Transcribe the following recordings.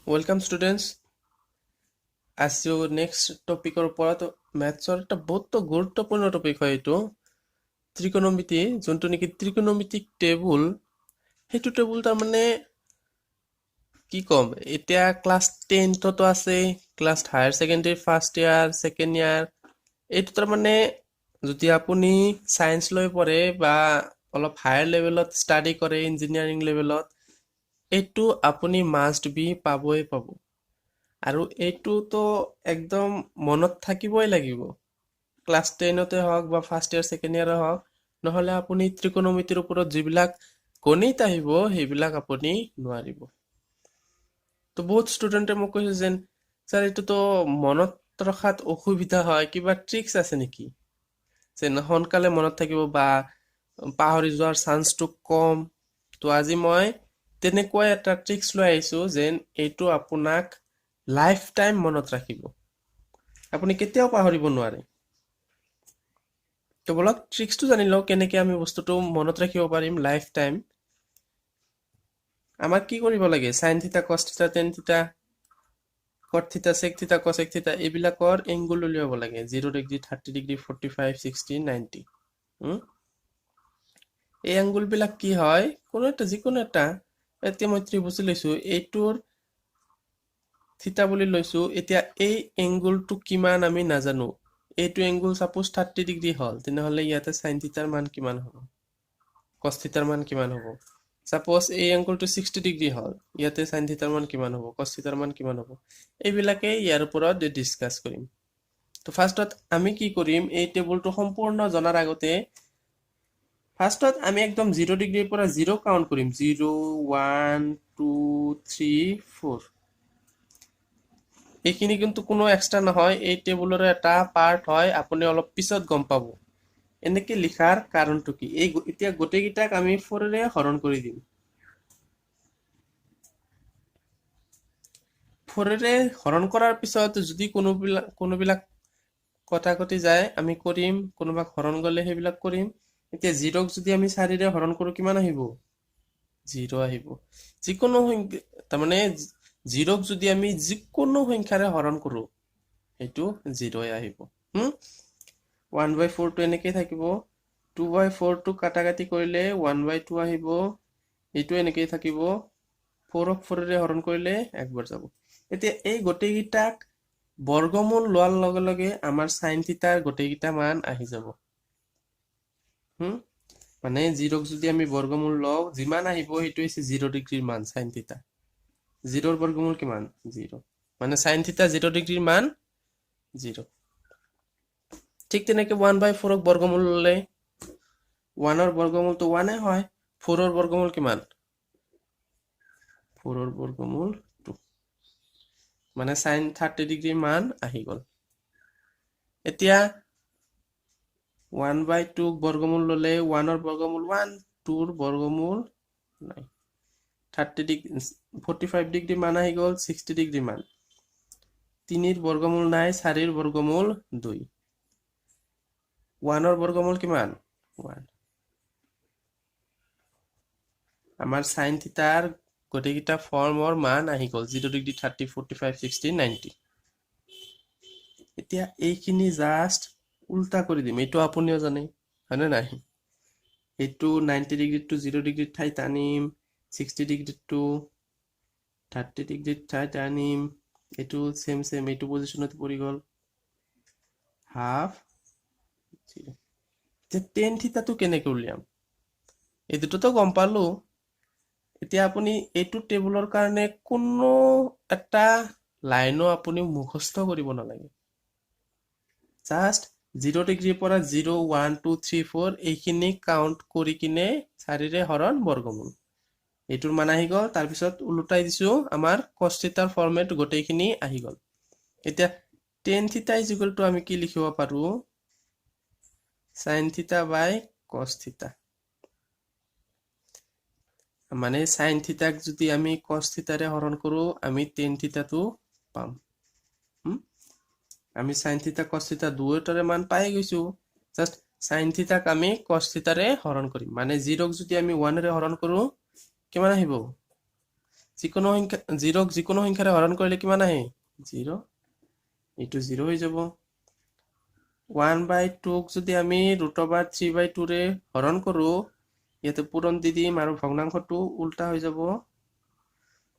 Welcome students. আজি next টপিকৰ ওপৰত মেথছৰ এটা বহুত গুৰুত্বপূৰ্ণ টপিক হয় এইটো ত্ৰিকোণমিতি, যোনটো নেকি ত্ৰিকোণমিতিক টেবুল। সেইটো টেবুল তাৰমানে কি ক'ম, এতিয়া ক্লাছ 10টো আছে, class higher secondary first year second year. এইটো তাৰমানে যদি আপুনি চায়েন্স লৈ পঢ়ে বা অলপ হায়াৰ লেভেলত ষ্টাডি কৰে, ইঞ্জিনিয়াৰিং লেভেলত, এইটো আপুনি মাষ্ট বি পাবই পাব। আৰু এইটোতো একদম মনত থাকিবই লাগিব, ক্লাছ 10তে হওক বা ফাৰ্ষ্ট ইয়াৰ ছেকেণ্ড ইয়াৰে হওক। নহ'লে আপুনি ত্ৰিকোণমিতিৰ ওপৰত যিবিলাক গণিত আহিব সেইবিলাক আপুনি নোৱাৰিব। তো বহুত ষ্টুডেণ্টে মোক কৈছে যেন ছাৰ এইটোতো মনত ৰখাত অসুবিধা হয়, কিবা ট্ৰিক্স আছে নেকি যেন সোনকালে মনত থাকিব বা পাহৰি যোৱাৰ চান্সটো কম? তো আজি মই তেনেকুৱাই এটা ট্ৰিক্স লৈ আহিছো যেন এইটো আপোনাক লাইফ টাইম মনত ৰাখিব, আপুনি কেতিয়াও পাহৰিব নোৱাৰে। তো বলক ট্ৰিক্সটো জানি লওঁ কেনেকৈ আমি বস্তুটো মনত ৰাখিব পাৰিম লাইফ টাইম। আমাক কি কৰিব লাগে? Sine theta, cos theta, tan theta, কট থিটা, সেক থিটা, কসেক থিটা, এইবিলাকৰ এংগুল উলিয়াব লাগে। 0 ডিগ্ৰী, 30 ডিগ্ৰী, 45, 60, 90। এই এংগুলবিলাক কি হয়, যিকোনো এটা, এতিয়া মই ত্ৰিভুজ লৈছো, এইটোৰ থিটা বুলি লৈছো। এতিয়া এই এংগুলটো কিমান আমি নাজানো। এইটো এংগুল সাপোজ 30 ডিগ্ৰী হ'ল, তেনেহ'লে ইয়াতে সাইন থিটাৰ মান কিমান হ'ব, কস থিটাৰ মান কিমান হ'ব। সাপোজ এই এংগুলটো 60 ডিগ্ৰী হ'ল, ইয়াতে সাইন থিটাৰ মান কিমান হ'ব, কস থিটাৰ মান কিমান হ'ব। এইবিলাকে ইয়াৰ ওপৰত ডিছকাছ কৰিম। তো ফাৰ্ষ্টত আমি কি কৰিম, এই টেবুলটো সম্পূৰ্ণ জনাৰ আগতে ফাৰ্ষ্টত আমি একদম 0 ডিগ্ৰীৰ পৰা 0 কাউণ্ট কৰিম। 0, 1, 2, 3, 4। এইখিনি কিন্তু কোনো এক্সট্ৰা নহয়, এই টেবুলৰে এটা পাৰ্ট হয়, আপুনি অলপ পিছত গম পাব। এনেকে লিখাৰ কাৰণটো কি, এতিয়া গোটেইকেইটাক আমি 4ৰে হৰণ কৰি দিম। 4ৰে হৰণ কৰাৰ পিছত যদি কোনোবিলাক কটাকটি যায় আমি কৰিম, কোনোবাক হৰণ গ'লে সেইবিলাক কৰিম। এতিয়া 0ক যদি আমি 4ৰে হৰণ কৰো কিমান আহিব? 0 আহিব। যিকোনো তাৰমানে 0ক যদি আমি যিকোনো সংখ্যাৰে হৰণ কৰো সেইটো 0 আহিব। 1/4 টো এনেকেই থাকিব। 2/4 টো কাটাকাটি কৰিলে 1/2 আহিব। এইটো এনেকেই থাকিব। 4ক 4ৰে হৰণ কৰিলে একবাৰ যাব। এতিয়া এই গোটেইকেইটাক বৰ্গমূল লোৱাৰ লগে লগে আমাৰ সাইন থিটাৰ গোটেইকেইটা মান আহি যাব। মানে 0ক যদি আমি বৰ্গমূল লওঁ, যিমান আহিব সেইটো হৈছে 0 ডিগ্ৰীৰ মান সাইন থিটা। 0ৰ বৰ্গমূল কিমান? 0। মানে সাইন থিটা 0 ডিগ্ৰীৰ মান 0। ঠিক তেনেকে 1/4ক বৰ্গমূল ললে 1ৰ বৰ্গমূলটো 1 হয়। 4ৰ বৰ্গমূল কিমান? 4ৰ বৰ্গমূল 2। মানে সাইন 30 ডিগ্ৰীৰ মান আহি গ'ল। এতিয়া 1/2ক বৰ্গমূল ললে 1ৰ বৰ্গমূল 1, 2ৰ বৰ্গমূল নাই। 30 ডিগ্ৰী 45 ডিগ্ৰী মান আহি গ'ল। 60 ডিগ্ৰী মান। 3ৰ বৰ্গমূল নাই, 4ৰ বৰ্গমূল 2। 1ৰ বৰ্গমূল কিমান? 1। আমাৰ সাইন থিটাৰ গোটেইকেইটা ফৰ্মৰ মান আহি গ'ল। 0 ডিগ্ৰী, 30, 45, 60, 90। এতিয়া এইখিনি জাষ্ট উল্টা কৰি দিম, এইটো আপুনিও জানে হয়নে নাই? এইটো 90 ডিগ্ৰীটো 0 ডিগ্ৰীত ঠাইত আনিম, 60 ডিগ্ৰীটো 30 ডিগ্ৰীত ঠাইত আনিম। এইটো সেম এইটো পজিশনত পৰি গ'ল, হাফ 0। টেন থিটাটো কেনেকে উলিয়াম? এই দুটোতো গম পালো। এতিয়া আপুনি এইটো টেবুলৰ কাৰণে কোনো এটা লাইনো আপুনি মুখস্থ কৰিব নালাগে। জাষ্ট 0 ডিগ্ৰীৰ পৰা 0, 1, 2, 3, 4 এইখিনি কাউণ্ট কৰি কিনে 4ৰে হৰণ বৰ্গমূল, এইটোৰ মান আহি গ'ল। তাৰপিছত উলটাই দিছো, আমাৰ কস থিটাৰ ফৰ্মেট গোটেইখিনি আহি গ'ল। এতিয়া tan theta is equal to আমি কি লিখিব পাৰো? Sine theta by cos theta. মানে সাইন থিটাক যদি আমি কস থিটাৰে হৰণ কৰো আমি টেন থিটাটো পাম। আমি সাইন থিটা কস থিটা দুয়োটাৰে মান পাই গৈছো। জাষ্ট সাইন থিটাক আমি কস থিটাৰে হৰণ কৰিম। মানে 0ক যদি আমি 1ৰে হৰণ কৰো কিমান আহিব? যিকোনো সংখ্যা 0ক যিকোনো সংখ্যাৰে হৰণ কৰিলে কিমান আহে 0 এইটো 0 হৈ যাব 1/2ক যদি আমি √3/2 ৰে হৰণ কৰো ইয়াতে পূৰণ দি দিম আৰু ভগ্নাংশটো উল্টা হৈ যাব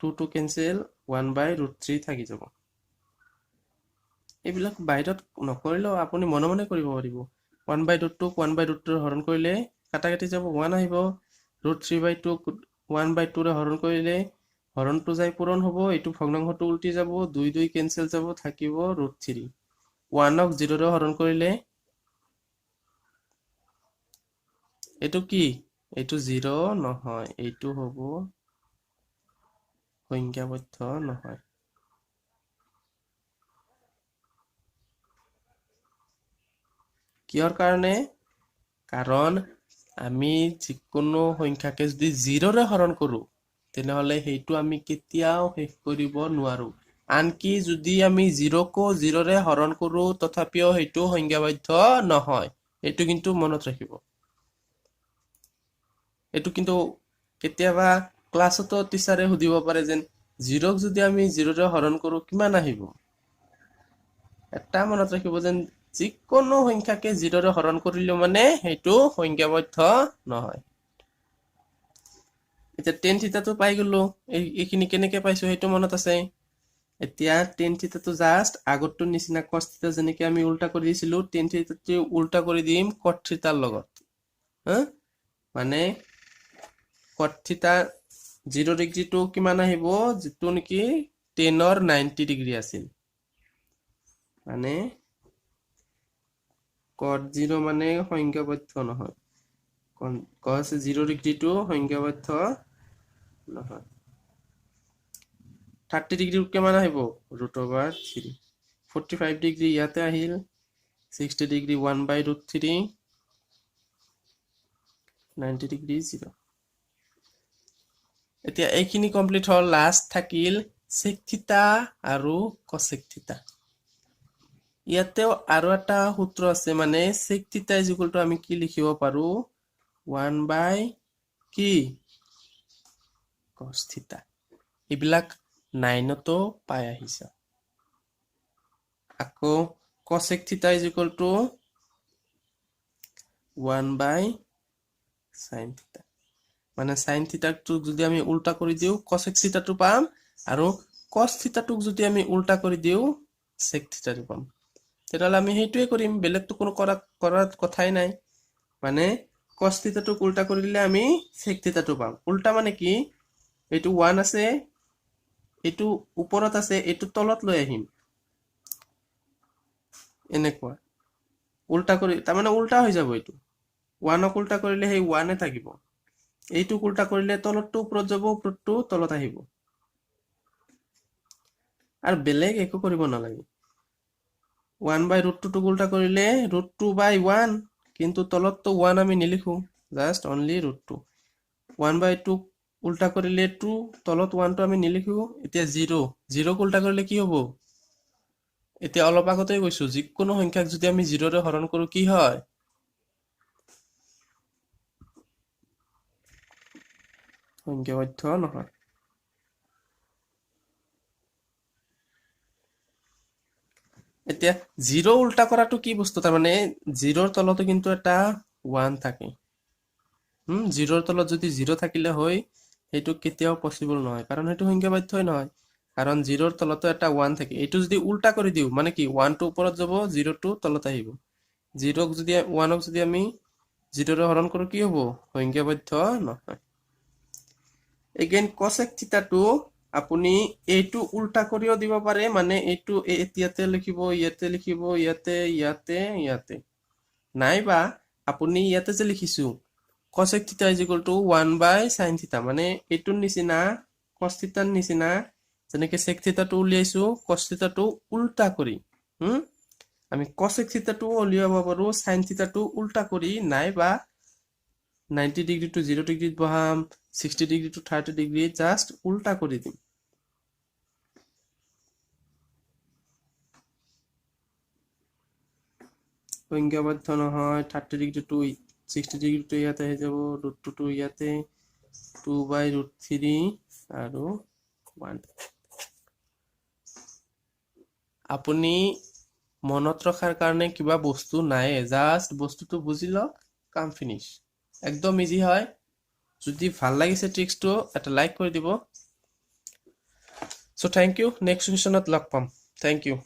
2 কেনসেল 1/√3 থাকি যাব এইবিলাক বাহিৰত নকৰিলেও আপুনি মনে মনে কৰিব পাৰিব 1/2ক 1/√2 হৰণ কৰিলে কাটা কাটি যাব 1 আহিব √3/2ক 1/2 ৰে হৰণ কৰিলে হৰণটো যাই পূৰণ হ'ব এইটো ভগ্নাংশটো উল্টি যাব 2 2 কেনসেল যাব থাকিব √3 1ক 0 ৰে হৰণ কৰিলে এইটো কি এইটো 0 নহয় এইটো হ'ব সংখ্যাবদ্ধ নহয় কিহৰ কাৰণে কাৰণ আমি যিকোনো সংখ্যাকে যদি 0 ৰে হৰণ কৰো তেনেহলে সেইটো আমি কেতিয়াও শেষ কৰিব নোৱাৰো আনকি যদি আমি 0কো 0 ৰে হৰণ কৰো তথাপিও সেইটো সংখ্যাবদ্ধ নহয় এইটো কিন্তু মনত ৰাখিব এইটো কিন্তু কেতিয়াবা ক্লাছতো টিচাৰে সুধিব পাৰে যেন 0ক যদি আমি 0 ৰে হৰণ কৰো কিমান আহিব এটা মনত ৰাখিব যেন যিকোনো সংখ্যাকে 0 ৰে হৰণ কৰিলে মানে সেইটো সংখ্যাবদ্ধ নহয় এতিয়া tan থিটাটো পাই গলো এইখিনি কেনেকৈ পাইছো সেইটো মনত আছে এতিয়া tan থিটাটো জাস্ট আগৰটো নিচিনা cos থিটা যেনেকৈ আমি উল্টা কৰি দিছিলো tan থিটাটো উল্টা কৰি দিম cot থিটাৰ লগত মানে cot থিটা 0 ডিগ্ৰীটো কিমান আহিব যেটো নেকি 10ৰ 90 ডিগ্ৰী আছিল মানে cot 0 মানে সংখ্যাবদ্ধ নহয় cos 0 ডিগ্ৰীটো সংখ্যাবদ্ধ নহয় 30 ডিগ্ৰী কিমান আহিব √3 45 ডিগ্ৰী ইয়াতে আহিল 60 ডিগ্ৰী 1/√3 90 ডিগ্ৰী 0 এতিয়া এইখিনি কমপ্লিট হল লাষ্ট থাকিল sec থিটা আৰু cosec থিটা ইয়াতেও আৰু এটা সূত্ৰ আছে মানে sec থিটা = আমি কি লিখিব পাৰো 1 কি cos থিটা এইবিলাক 9তো পাই আহিছে আকৌ cosec থিটা = 1 sin থিটা মানে sin থিটাটো যদি আমি উল্টা কৰি দিও cosec থিটাটো পাম আৰু cos থিটাটোক যদি আমি উল্টা কৰি দিও sec থিটাটো পাম তেতিয়াহলে আমি হেইটোৱে কৰিম বেলেগটো কোনো কৰাৰ কথাই নাই মানে cos থিটাটোক উল্টা কৰি দিলে আমি sec থিটাটো পাম উল্টা মানে কি এইটো 1 আছে এইটো ওপৰত আছে এইটো তলত লৈ আহিম এনেকুৱা উল্টা কৰি তাৰ মানে উল্টা হৈ যাব এইটো 1ক উল্টা কৰিলে সেই 1 এ থাকিব এইটো উল্টা কৰিলে তলতটো ওপৰত যাব ওপৰতটো তলত আহিব আৰু বেলেগ একো কৰিব নালাগে 1/√2 উল্টা কৰিলে √2/1 কিন্তু তলতটো 1 আমি নিলিখো জাস্ট অনলি √2 1/2 উল্টা কৰিলে 2 তলত 1 টো আমি নিলিখো এতিয়া 0 উল্টা কৰিলে কি হ'ব এতিয়া অলপ আগতে কৈছো যিকোনো সংখ্যাক যদি আমি 0 ৰে হৰণ কৰো কি হয় সংখ্যাবদ্ধ নহয় এতিয়া 0 উল্টা কৰাটো কি বস্তু তাৰ মানে 0ৰ তলতো কিন্তু এটা 1 থাকে 0ৰ তলত যদি 0 থাকিলে হয় সেইটো কেতিয়াও পসিবল নহয় কাৰণ সেইটো সংখ্যাবদ্ধই নহয় কাৰণ 0ৰ তলতো এটা 1 থাকে এইটো যদি উল্টা কৰি দিও মানে কি 1 টো ওপৰত যাব 0 টো তলত আহিব 0ক যদি 1ক যদি আমি 0 ৰে হৰণ কৰো কি হ'ব সংখ্যাবদ্ধ নহয় এগেইন cosec থিটাটো আপুনি এইটো উল্টা কৰিও দিব পাৰে মানে এইটো ইয়াতে লিখিব ইয়াতে নাইবা আপুনি ইয়াতে যে লিখিছো cosec থিটা = 1/sin থিটা মানে এইটোৰ নিচিনা cos থিটাৰ নিচিনা যেনেকৈ sec থিটাটো উলিয়াইছো cos থিটাটো উল্টা কৰি আমি cosec থিটাটো উলিয়াব পাৰো sin থিটাটো উল্টা কৰি নাইবা 90 ডিগ্ৰী টু 0 ডিগ্ৰীত বহাম 60 ডিগ্ৰী টু 30 ডিগ্ৰী জাস্ট উল্টা কৰি দিম সংখ্যাবদ্ধ নহয় 30 ডিগ্ৰী টু 60 ডিগ্ৰী টু ইয়াতে আহি যাব √2 টো ইয়াতে 2/√3 আৰু 1 আপুনি মনত ৰখাৰ কাৰণে কিবা বস্তু নাই জাস্ট বস্তুটো বুজি লওক কাম ফিনিশ একদম ইজি হয় যদি ভাল লাগিছে ট্ৰিক্সটো এটা লাইক কৰি দিব সো থ্যাংক ইউ নেক্সট কুৱেশ্যনত লগ পাম থ্যাংক ইউ